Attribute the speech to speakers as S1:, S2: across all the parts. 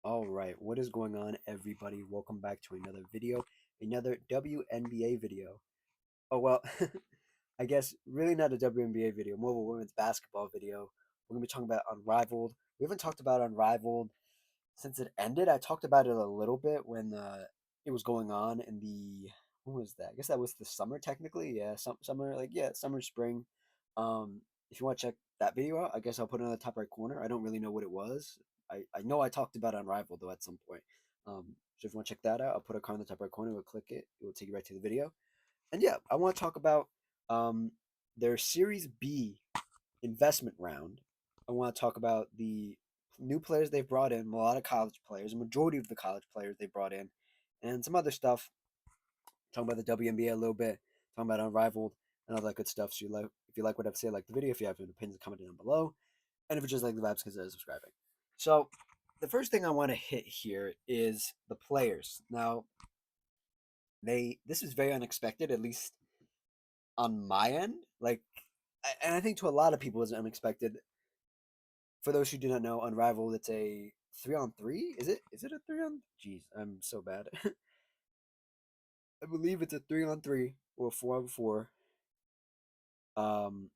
S1: All right, what is going on, everybody? Welcome back to another video, another WNBA video. Oh, well, I guess really not a WNBA video, more of a women's basketball video. We're going to be talking about Unrivaled. We haven't talked about Unrivaled since it ended. I talked about it a little bit when it was going on in when was that? I guess that was the summer, technically. Yeah, summer, summer, spring. If you want to check that video out, I guess I'll put it in the top right corner. I don't really know what it was. I know I talked about Unrivaled though at some point. So if you want to check that out, I'll put a card in the top right corner. We'll click it. It will take you right to the video. And yeah, I want to talk about um, their Series B investment round. I want to talk about the new players they've brought in, a lot of college players, a majority of the college players they brought in, and some other stuff. Talking about the WNBA a little bit, talking about Unrivaled and all that good stuff. So if you like what I've said, like the video. If you have any opinions, comment down below. And if you just like the vibes, consider subscribing. So the first thing I want to hit here is the players. Now, this is very unexpected, at least on my end. And I think to a lot of people, it's unexpected. For those who do not know, Unrivaled, it's a 3-on-3. Is it? Is it a 3-on? Jeez, I'm so bad. I believe it's a 3-on-3 or a 4-on-4. Um,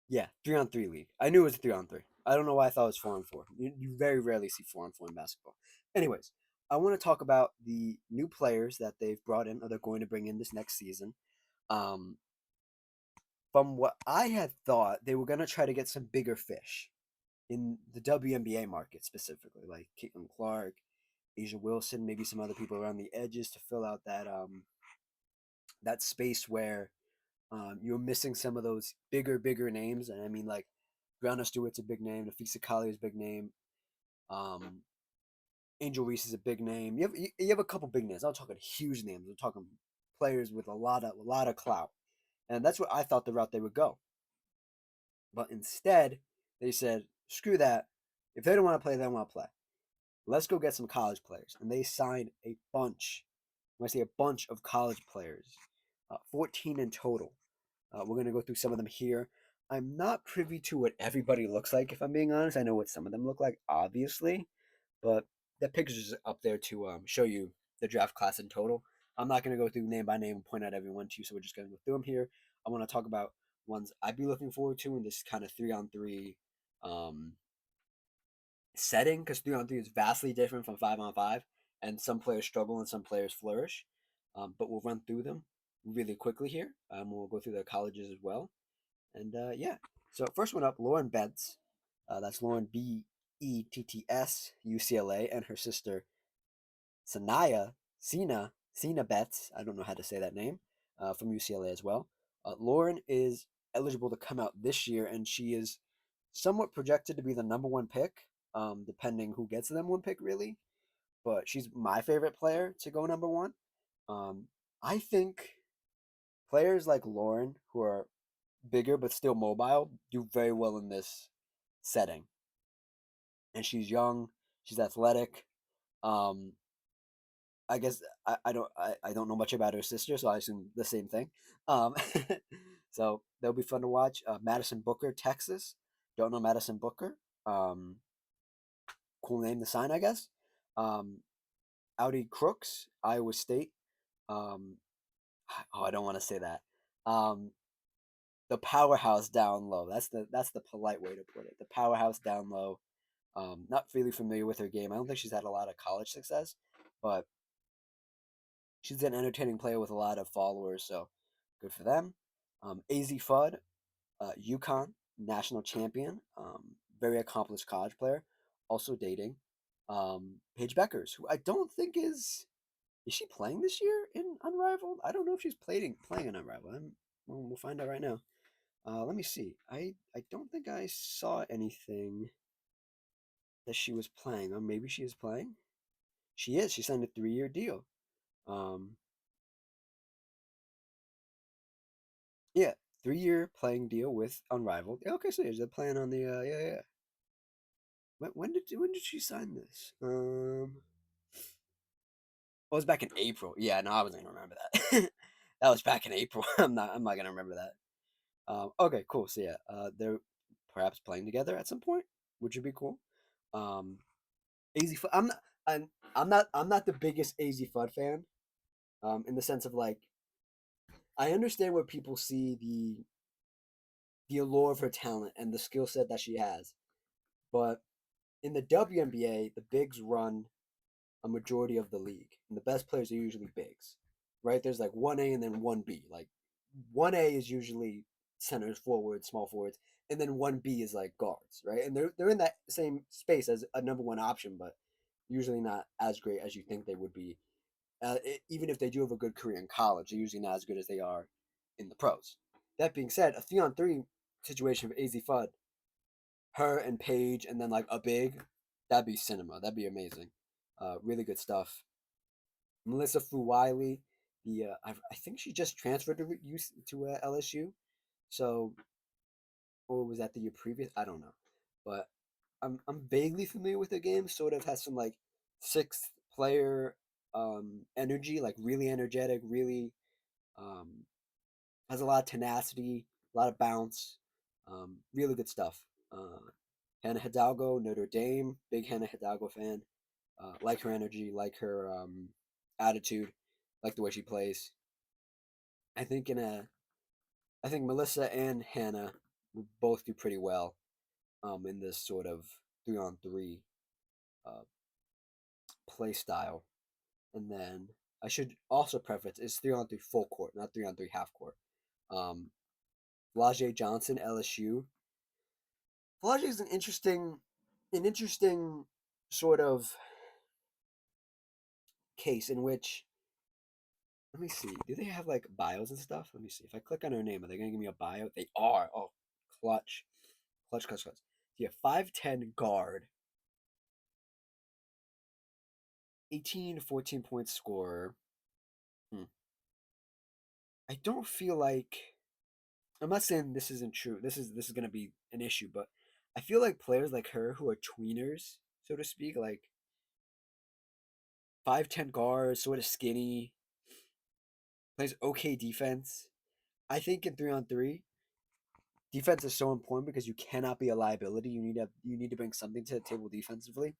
S1: yeah, 3-on-3 league. I knew it was a 3-on-3. I don't know why I thought it was 4-on-4. You very rarely see 4-on-4 in basketball. Anyways, I want to talk about the new players that they've brought in, or they're going to bring in this next season. Um, from what I had thought, they were going to try to get some bigger fish in the WNBA market specifically, like Caitlin Clark, Asia Wilson, maybe some other people around the edges to fill out that space where you're missing some of those bigger names. And I mean, like, Brianna Stewart's a big name, Nafisa Kali is a big name, um, Angel Reese is a big name. You have a couple big names. I'm not talking huge names. I'm talking players with a lot of clout, and that's what I thought the route they would go. But instead, they said, "Screw that. If they don't want to play, they don't want to play. Let's go get some college players." And they signed a bunch. When I say a bunch of college players, 14 in total. We're going to go through some of them here. I'm not privy to what everybody looks like, if I'm being honest. I know what some of them look like, obviously, but the picture's up there to show you the draft class in total. I'm not going to go through name by name and point out everyone to you, so we're just going to go through them here. I want to talk about ones I'd be looking forward to in this kind of 3-on-3 um, setting, because 3-on-3 is vastly different from 5-on-5, and some players struggle and some players flourish. But we'll run through them really quickly here. We'll go through the colleges as well. And yeah, so first one up, Lauren Betts. That's Lauren Betts, UCLA, and her sister Sina Betts. I don't know how to say that name. From UCLA as well. Lauren is eligible to come out this year, and she is somewhat projected to be the number one pick, depending who gets the number one pick, really. But she's my favorite player to go number one. Um, I think players like Lauren, who are bigger but still mobile, do very well in this setting. And she's young, she's athletic. Um, I guess I don't know much about her sister, so I assume the same thing. Um, so that'll be fun to watch. Madison Booker, Texas. Don't know Madison Booker. Um, cool name to sign, I guess. Um, Audi Crooks, Iowa State. Um, oh, I don't want to say that. Um, the powerhouse down low. That's the polite way to put it. The powerhouse down low. Not really familiar with her game. I don't think she's had a lot of college success, but she's an entertaining player with a lot of followers. So good for them. Az Fudd, UConn national champion, very accomplished college player, also dating. Paige Beckers, who I don't think is she playing this year in Unrivaled? I don't know if she's playing in Unrivaled. We'll find out right now. Let me see. I don't think I saw anything that she was playing. Or maybe she is playing. She is. She signed a 3-year deal. Um, yeah, 3-year playing deal with Unrivaled. Yeah, okay, so they're playing on the yeah. When did she sign this? It was back in April. Yeah, no, I wasn't gonna remember that. That was back in April. I'm not gonna remember that. Okay, cool. So yeah, they're perhaps playing together at some point, which would be cool. Um, AZ Fudd. I'm not the biggest AZ Fudd fan. In the sense of like, I understand where people see the allure of her talent and the skill set that she has, but in the WNBA, the bigs run a majority of the league, and the best players are usually bigs, right? There's like 1A and then 1B. Like 1A is usually centers, forwards, small forwards, and then 1B is like guards, right? And they're in that same space as a number one option, but usually not as great as you think they would be. Even if they do have a good career in college, they're usually not as good as they are in the pros. That being said, a 3-on-3 situation for AZ Fudd, her and Paige, and then like a big, that'd be cinema. That'd be amazing. Really good stuff. Melissa Fuwiley, I think she just transferred to LSU. So, or was that the year previous? I don't know, but I'm vaguely familiar with the game. Sort of has some like sixth player energy, like really energetic, really um, has a lot of tenacity, a lot of bounce, really good stuff. Hannah Hidalgo, Notre Dame, big Hannah Hidalgo fan. Like her energy, like her attitude, like the way she plays. I think in a, I think Melissa and Hannah will both do pretty well in this sort of 3-on-3 uh, play style. And then I should also preface it's 3-on-3 full court, not 3-on-3 half court. Um, Lajay Johnson, LSU. Lajay is an interesting sort of case in which, let me see. Do they have like bios and stuff? Let me see. If I click on her name, are they gonna give me a bio? They are. Oh, clutch, clutch, clutch, clutch. Yeah, 5'10" guard, 18 to 14 point scorer. Hmm. I don't feel like, I'm not saying this isn't true. This is gonna be an issue, but I feel like players like her who are tweeners, so to speak, like 5'10" guard, sort of skinny, plays okay defense. I think in 3-on-3, defense is so important because you cannot be a liability. You need to bring something to the table defensively.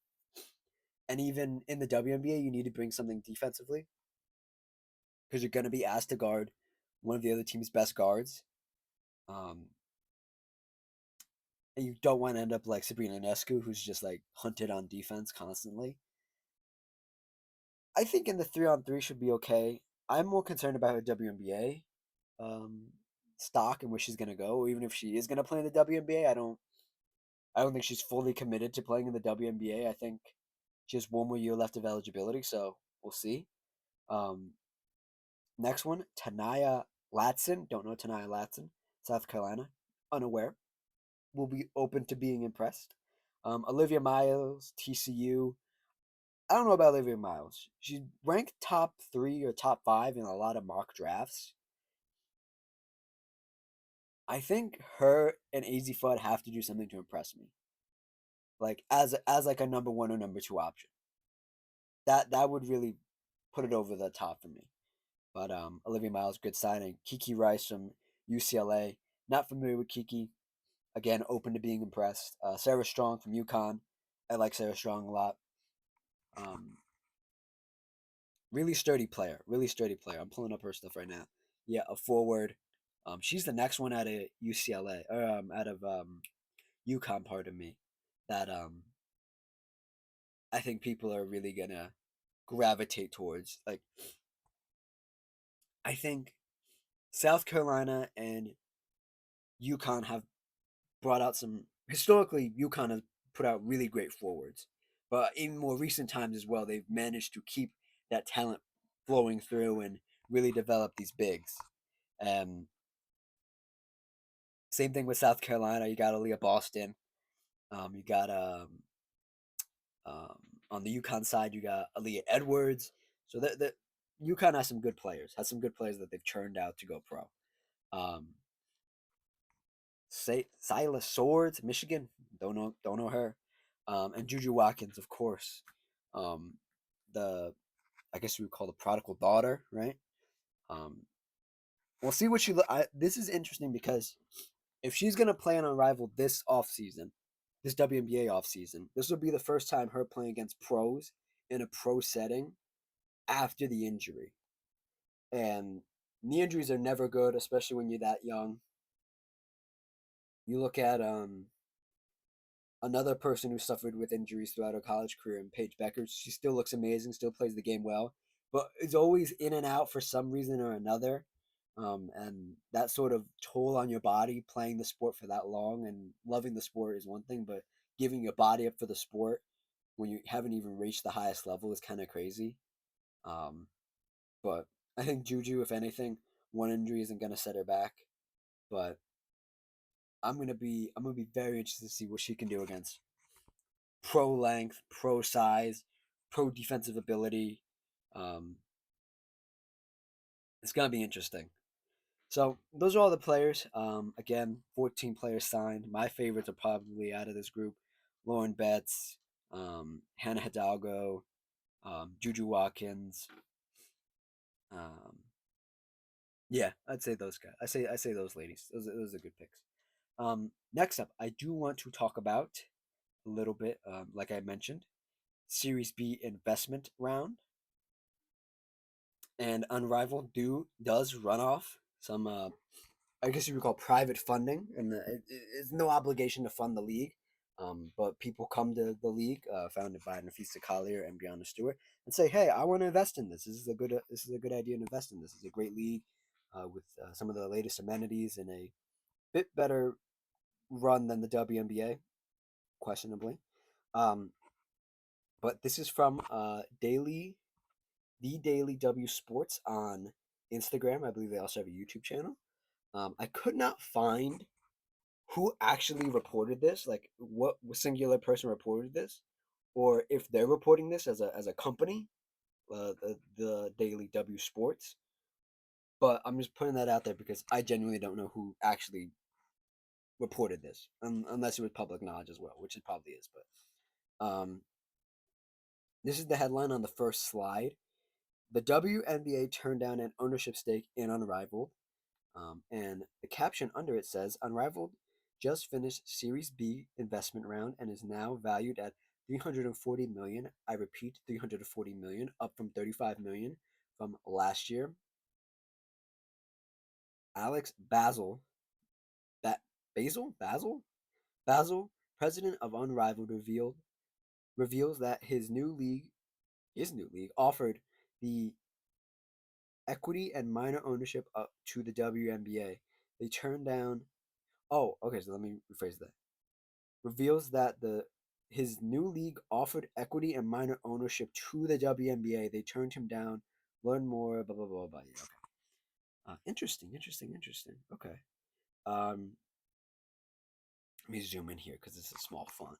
S1: And even in the WNBA, you need to bring something defensively because you're going to be asked to guard one of the other team's best guards. Um, and you don't want to end up like Sabrina Nescu, who's just like hunted on defense constantly. I think in the 3-on-3 should be okay. I'm more concerned about her WNBA um, stock and where she's going to go. Even if she is going to play in the WNBA, I don't think she's fully committed to playing in the WNBA. I think she has one more year left of eligibility, so we'll see. Um, Next one, Tanaya Latson. Don't know Tanaya Latson. South Carolina. Unaware. Will be open to being impressed. Olivia Miles, TCU. I don't know about Olivia Miles. She's ranked top 3 or top 5 in a lot of mock drafts. I think her and AZ Fudd have to do something to impress me. Like as like a number 1 or number 2 option. That would really put it over the top for me. But Olivia Miles, good signing. Kiki Rice from UCLA. Not familiar with Kiki. Again, open to being impressed. Sarah Strong from UConn. I like Sarah Strong a lot. Um, really sturdy player. Really sturdy player. I'm pulling up her stuff right now. Yeah, a forward. She's the next one out of UCLA or out of UConn. Pardon me. That I think people are really gonna gravitate towards. Like I think South Carolina and UConn have brought out some, historically UConn has put out really great forwards, but in more recent times as well, they've managed to keep that talent flowing through and really develop these bigs. Um, Same thing with South Carolina. You got Aaliyah Boston. You got um, on the UConn side, you got Aaliyah Edwards. So the UConn has some good players. Has some good players that they've churned out to go pro. Um, Silas Swords, Michigan. Don't know her. And Juju Watkins, of course. Um, the I guess we would call the prodigal daughter, right? Um, we'll see what she. This is interesting because if she's gonna play on Unrivaled this off season, this WNBA offseason. This will be the first time her playing against pros in a pro setting after the injury. And knee injuries are never good, especially when you're that young. You look at another person who suffered with injuries throughout her college career, and Paige Becker. She still looks amazing, still plays the game well, but is always in and out for some reason or another. And that sort of toll on your body playing the sport for that long and loving the sport is one thing, but giving your body up for the sport when you haven't even reached the highest level is kind of crazy. Um, but I think Juju, if anything, one injury isn't going to set her back. But I'm gonna be very interested to see what she can do against pro length, pro size, pro defensive ability. Um, it's gonna be interesting. So those are all the players. Again, 14 players signed. My favorites are probably out of this group: Lauren Betts, Hannah Hidalgo, Juju Watkins. Um, yeah, I'd say those guys. I say those ladies. Those are good picks. Next up, I do want to talk about a little bit, like I mentioned, Series B investment round. And Unrivaled does run off some, I guess you would call private funding, and it's no obligation to fund the league. But people come to the league, founded by Nafisa Collier and Brianna Stewart, and say, "Hey, I want to invest in this. This is a good idea to invest in. This is a great league with some of the latest amenities and a bit better run than the WNBA, questionably." Um, but this is from the Daily W Sports on Instagram. I believe they also have a YouTube channel. I could not find who actually reported this, like what singular person reported this, or if they're reporting this as a company, the Daily W Sports. But I'm just putting that out there because I genuinely don't know who actually reported this, unless it was public knowledge as well, which it probably is. But this is the headline on the first slide. The WNBA turned down an ownership stake in Unrivaled. And the caption under it says, Unrivaled just finished Series B investment round and is now valued at 340 million. I repeat, 340 million, up from 35 million from last year. Alex Basil, president of Unrivaled, reveals that his new league offered the equity and minor ownership up to the WNBA. They turned down. Oh, okay. So let me rephrase that. Reveals that the his new league offered equity and minor ownership to the WNBA. They turned him down. Learn more. Blah blah blah blah. Yeah, okay. Interesting. Okay. Um, Let me zoom in here because it's a small font.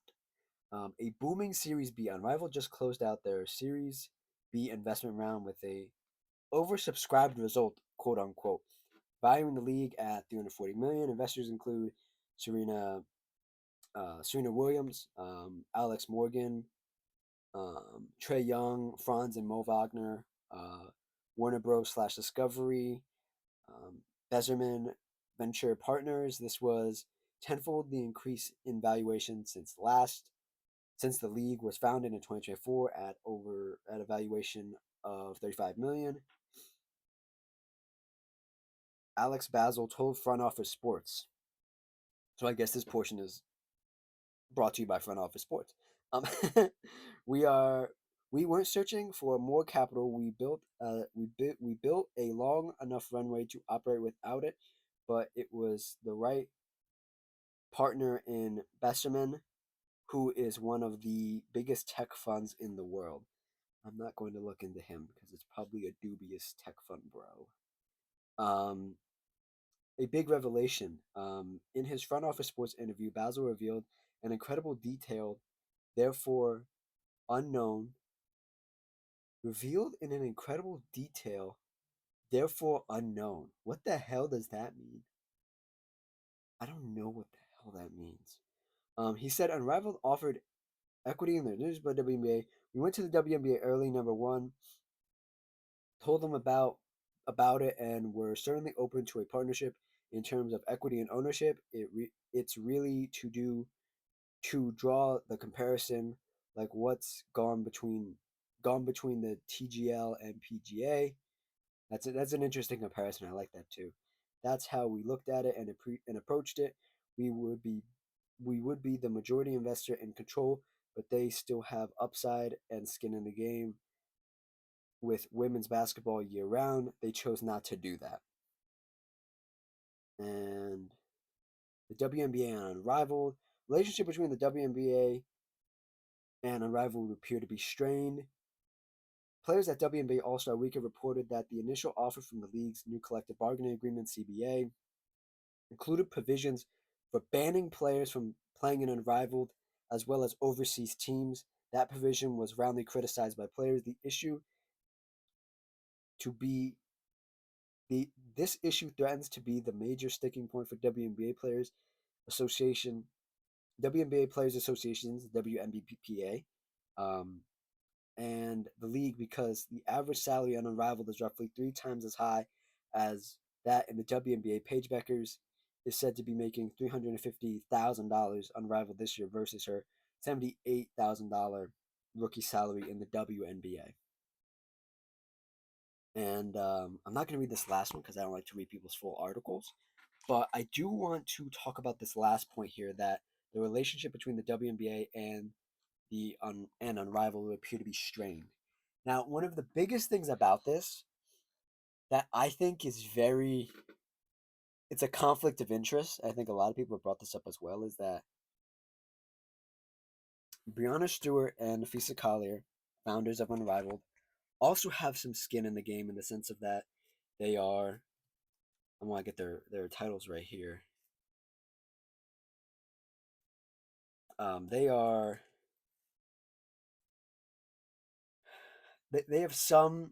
S1: A booming Series B. Unrivaled just closed out their Series B investment round with a oversubscribed result, quote unquote, valuing the league at 340 million. Investors include Serena Serena Williams, Alex Morgan, Trey Young, Franz and Mo Wagner, Warner Bros. / Discovery, um, Bezerman Venture Partners. This was tenfold the increase in valuation since the league was founded in 2024 at a valuation of 35 million. Alex Basil told Front Office Sports. So I guess this portion is brought to you by Front Office Sports. Um, we are we weren't searching for more capital. We built a long enough runway to operate without it, but it was the right partner in Besserman, who is one of the biggest tech funds in the world. I'm not going to look into him because it's probably a dubious tech fund, bro. A big revelation. In his Front Office Sports interview, Basil revealed an incredible detail, therefore unknown, revealed in an incredible detail, therefore unknown. What the hell does that mean? I don't know what the hell that means. He said Unrivaled offered equity in the news by WNBA. We went to the WNBA early, number one, told them about it, and we're certainly open to a partnership in terms of equity and ownership. It's really to do to draw the comparison, like what's gone between the TGL and PGA. That's an interesting comparison. I like that too. That's how we looked at it and approached it. We would be we would be the majority investor in control, but they still have upside and skin in the game with women's basketball year round. They chose not to do that. And the WNBA and Unrivaled relationship between the WNBA and Unrivaled would appear to be strained. Players at WNBA All-Star Weekend reported that the initial offer from the league's new collective bargaining agreement (CBA) included provisions for banning players from playing in Unrivaled as well as overseas teams. That provision was roundly criticized by players. To be the This issue threatens to be the major sticking point for WNBA Players Association, WNBA Players Associations, WNBPA, um, and the league because the average salary on Unrivaled is roughly 3 times as high as that in the WNBA. Paige Beckers is said to be making $350,000 Unrivaled this year versus her $78,000 rookie salary in the WNBA. And I'm not going to read this last one because I don't like to read people's full articles. But I do want to talk about this last point here, that the relationship between the WNBA and and Unrivaled would appear to be strained. Now, one of the biggest things about this that I think is it's a conflict of interest. I think a lot of people have brought this up as well, is that Brianna Stewart and Nafisa Collier, founders of Unrivaled, also have some skin in the game in the sense of that they are, I want to get their titles right here. They are they have some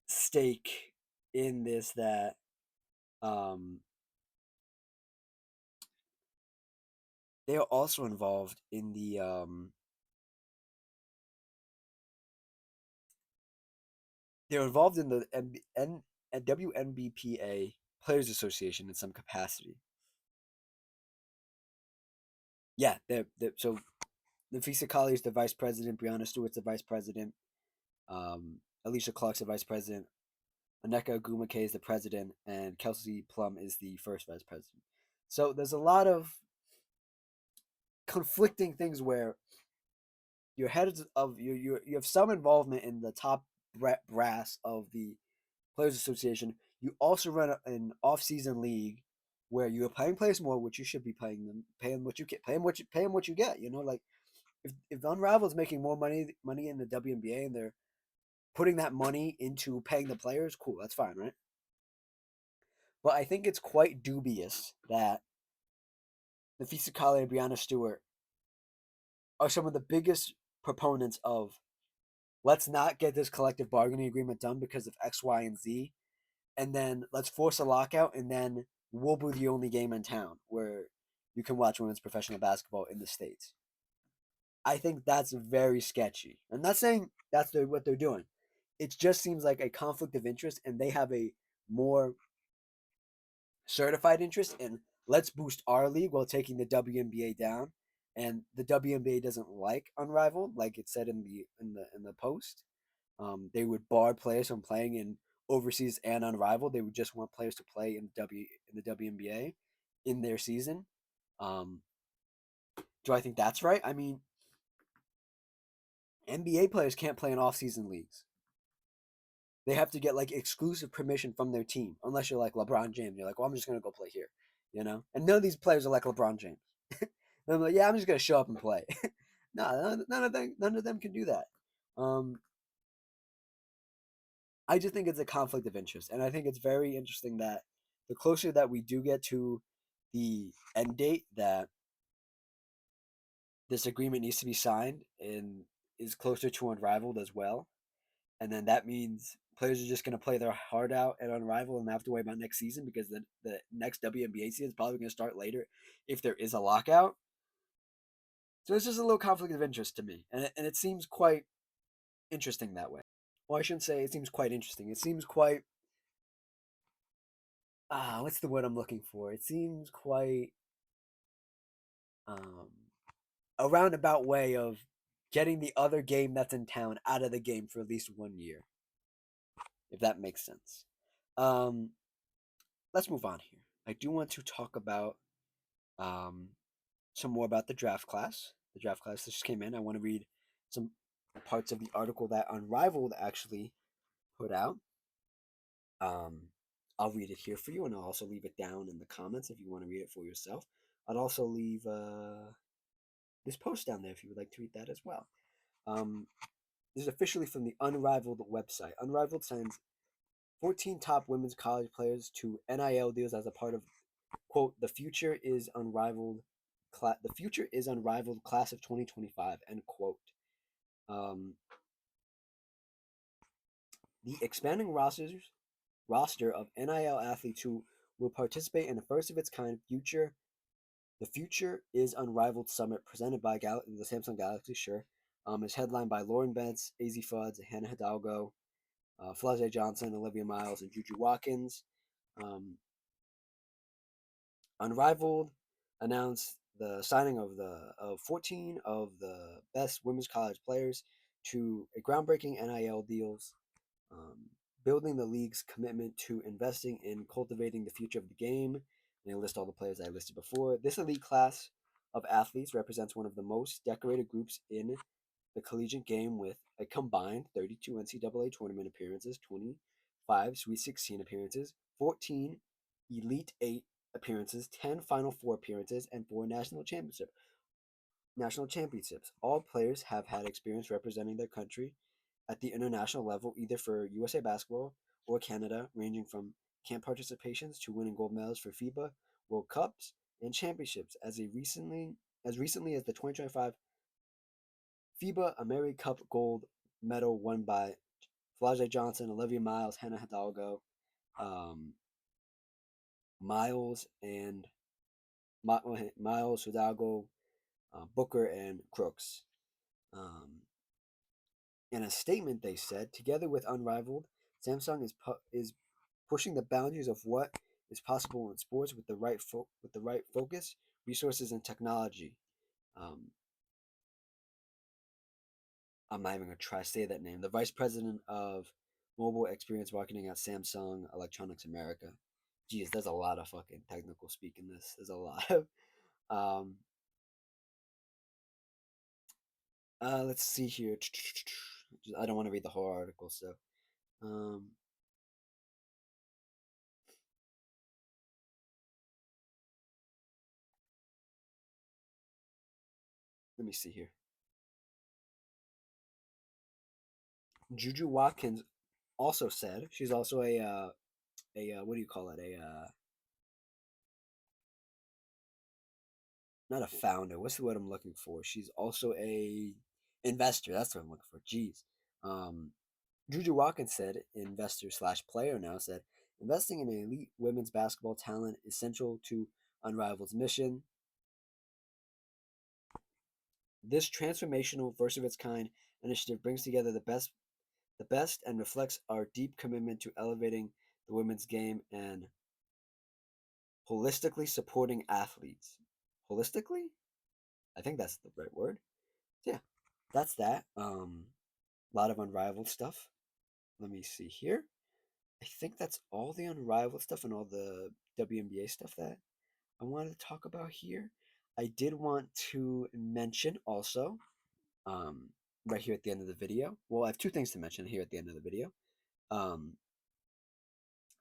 S1: stake in this, that um, they are also involved in the they're involved in the WNBPA Players Association in some capacity. Yeah, so Nafisa Collier is the vice president, Brianna Stewart's the vice president, Alicia Clark's the vice president, Aneka Agumake is the president, and Kelsey Plum is the first vice president. So there's a lot of conflicting things where your heads of you have some involvement in the top brass of the Players Association. You also run an off-season league where you are paying players more, which you should be paying them, paying what you get, paying what you get. You know, like if Unravel is making more money in the WNBA and they're putting that money into paying the players, cool, that's fine, right? But I think it's quite dubious that Nafisa Kale and Brianna Stewart are some of the biggest proponents of, let's not get this collective bargaining agreement done because of X, Y, and Z, and then let's force a lockout, and then we'll be the only game in town where you can watch women's professional basketball in the States. I think that's very sketchy. I'm not saying that's what they're doing. It just seems like a conflict of interest, and they have a more certified interest in, let's boost our league while taking the WNBA down. And the WNBA doesn't like Unrivaled, like it said in the post. They would bar players from playing in overseas and Unrivaled. They would just want players to play in the WNBA in their season. Um, do I think that's right? I mean, NBA players can't play in off-season leagues. They have to get like exclusive permission from their team, unless you're like LeBron James. You're like, well, I'm just gonna go play here, you know. And none of these players are like LeBron James. And I'm like, yeah, I'm just gonna show up and play. No, none of them can do that. Um, I just think it's a conflict of interest, and I think it's very interesting that the closer that we do get to the end date, that this agreement needs to be signed and is closer to Unrivaled as well. And then that means players are just going to play their heart out at Unrivaled and not have to worry about next season, because the next WNBA season is probably going to start later if there is a lockout. So it's just a little conflict of interest to me, and it seems quite interesting that way. Well, I shouldn't say it seems quite interesting. It seems quite what's the word I'm looking for? It seems quite um a roundabout way of getting the other game that's in town out of the game for at least 1 year, if that makes sense. Um, let's move on here. I do want to talk about um, some more about the draft class. The draft class that just came in. I want to read some parts of the article that Unrivaled actually put out. Um, I'll read it here for you, and I'll also leave it down in the comments if you want to read it for yourself. I'd also leave this post down there if you would like to read that as well. Um, this is officially from the Unrivaled website. Unrivaled signs 14 top women's college players to NIL deals as a part of quote the future is unrivaled. The future is unrivaled class of 2025 end quote. Um, the expanding roster of NIL athletes who will participate in a first of its kind future. The Future is Unrivaled Summit presented by the Samsung Galaxy, sure. Is headlined by Lauren Betts, AZ Fuds, Hannah Hidalgo, Flau'jae Johnson, Olivia Miles, and Juju Watkins. Um, Unrivaled announced the signing of 14 of the best women's college players to a groundbreaking NIL deals, um, building the league's commitment to investing in cultivating the future of the game. And they list all the players I listed before. This elite class of athletes represents one of the most decorated groups in the collegiate game with a combined 32 NCAA tournament appearances, 25 Sweet 16 appearances, 14 Elite 8 appearances, 10 Final Four appearances, and 4 national championships. All players have had experience representing their country at the international level, either for USA Basketball or Canada, ranging from camp participations to winning gold medals for FIBA World Cups and championships. As recently as the 2025 FIBA America Cup gold medal won by Flau'jae Johnson, Olivia Miles, Hannah Hidalgo, um, Miles and Miles Hidalgo, Booker, and Crooks. Um, in a statement, they said, together with Unrivaled, Samsung is pushing the boundaries of what is possible in sports with the right focus, resources, and technology. Um, I'm not even gonna try to say that name. The vice president of mobile experience marketing at Samsung Electronics America. Geez, there's a lot of fucking technical speak in this. There's a lot of. Um, let's see here. I don't want to read the whole article, so um, let me see here. Juju Watkins also said she's also a what do you call it, a not a founder, what's the word I'm looking for, she's also a investor, that's what I'm looking for, jeez. um Juju Watkins said, investor slash player now, said investing in an elite women's basketball talent is central to Unrivaled's mission. This transformational first of its kind initiative brings together the best and reflects our deep commitment to elevating the women's game and holistically supporting athletes. Holistically? I think that's the right word. So yeah, that's that. A lot of Unrivaled stuff. Let me see here. I think that's all the Unrivaled stuff and all the WNBA stuff that I wanted to talk about here. I did want to mention also, um, right here at the end of the video. Well, I have two things to mention here at the end of the video. Um,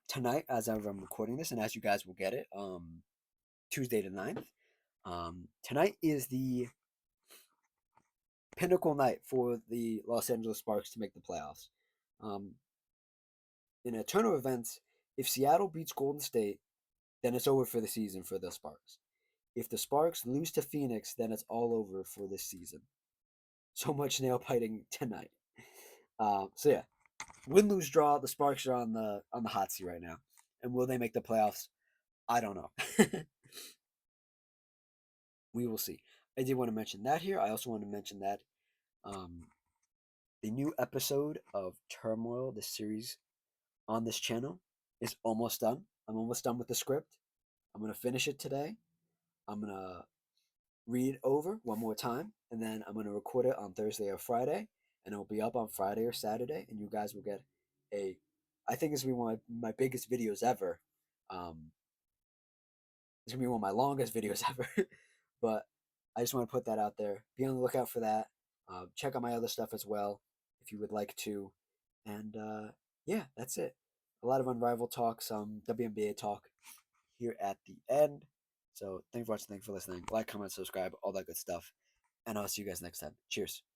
S1: tonight, as I'm recording this, and as you guys will get it, Tuesday the 9th, tonight is the pinnacle night for the Los Angeles Sparks to make the playoffs. Um, in a turn of events, if Seattle beats Golden State, then it's over for the season for the Sparks. If the Sparks lose to Phoenix, then it's all over for this season. So much nail biting tonight. So yeah, win, lose, draw. The Sparks are on the hot seat right now, and will they make the playoffs? I don't know. We will see. I did want to mention that here. I also want to mention that um, the new episode of Turmoil, the series on this channel, is almost done. I'm almost done with the script. I'm gonna finish it today. I'm gonna read over one more time, and then I'm gonna record it on Thursday or Friday, and it'll be up on Friday or Saturday, and you guys will get a. I think it's gonna be one of my biggest videos ever. Um, it's gonna be one of my longest videos ever, but I just want to put that out there. Be on the lookout for that. Check out my other stuff as well if you would like to, and yeah, that's it. A lot of Unrivaled talk, some WNBA talk here at the end. So thanks for watching, thanks for listening. Like, comment, subscribe, all that good stuff. And I'll see you guys next time. Cheers.